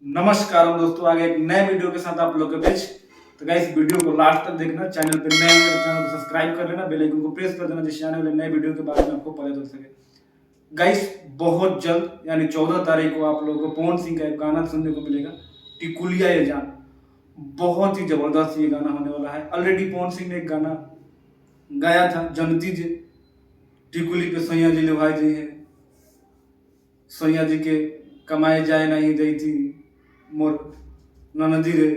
नमस्कार दोस्तों, आगे एक नए वीडियो के साथ आप लोग के बीच। तो गाइस वीडियो को लास्ट तक देखना, चैनल पे नए हैं तो चैनल को सब्सक्राइब कर लेना, बेल आइकन को प्रेस कर देना जिससे आने वाले नए वीडियो के बारे में आपको पता चल सके। गाइस बहुत जल्द यानी 14 तारीख को आप लोगों को पवन सिंह का एक गाना सुनने को मिलेगा, टिकुलिया ये जान। बहुत ही जबरदस्त ये गाना होने वाला है। ऑलरेडी पवन सिंह ने एक गाना गाया था, जनती जी टिकुली पे सैया जी लुभाई जी है, सैया जी के कमाए जाए नहीं दी थी मोर ननदी रे।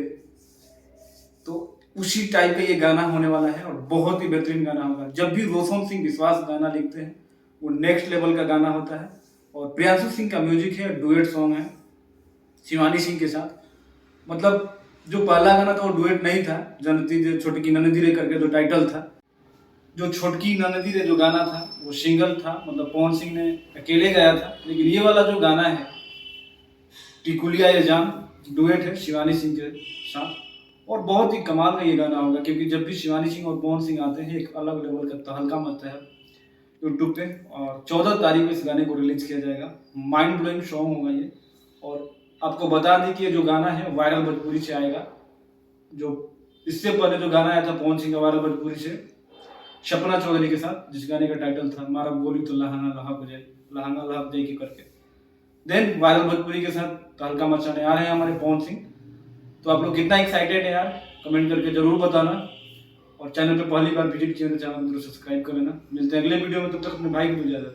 तो उसी टाइप का ये गाना होने वाला है और बहुत ही बेहतरीन गाना होगा। जब भी रोशन सिंह विश्वास गाना लिखते हैं वो नेक्स्ट लेवल का गाना होता है। और प्रियांशु सिंह का म्यूजिक है, डुएट सॉन्ग है शिवानी सिंह के साथ। मतलब जो पहला गाना था वो डुएट नहीं था, जनती जो छोटकी ननदी रे करके जो टाइटल था, जो छोटकी ननदी रे जो गाना था वो सिंगल था, मतलब पवन सिंह ने अकेले गाया था। लेकिन ये वाला जो गाना है टिकुलिया ये जान, डुएट है शिवानी सिंह के साथ। और बहुत ही कमाल का ये गाना होगा, क्योंकि जब भी शिवानी सिंह और पवन सिंह आते हैं एक अलग लेवल का तहलका मचता है यूट्यूब पे। और 14 तारीख को इस गाने को रिलीज किया जाएगा। माइंड ब्लोइंग सॉन्ग होगा ये। और आपको बता दें कि ये जो गाना है वायरल भोजपुरी से आएगा। जो इससे पहले जो गाना आया था पवन सिंह का वायरल भोजपुरी से सपना चौधरी के साथ, जिस गाने का टाइटल था मारा गोली तो लहाना लहा हो जाए, लहाना लहा जाए की करके। देन वायरल भोजपुरी के साथ तहलका मचाने आ रहे हैं हमारे पवन सिंह। तो आप लोग कितना एक्साइटेड है यार, कमेंट करके जरूर बताना। और चैनल पे पहली बार विजिट किया तो चैनल को सब्सक्राइब कर लेना। मिलते हैं अगले वीडियो में, तब तक अपने भाई को इजाजत।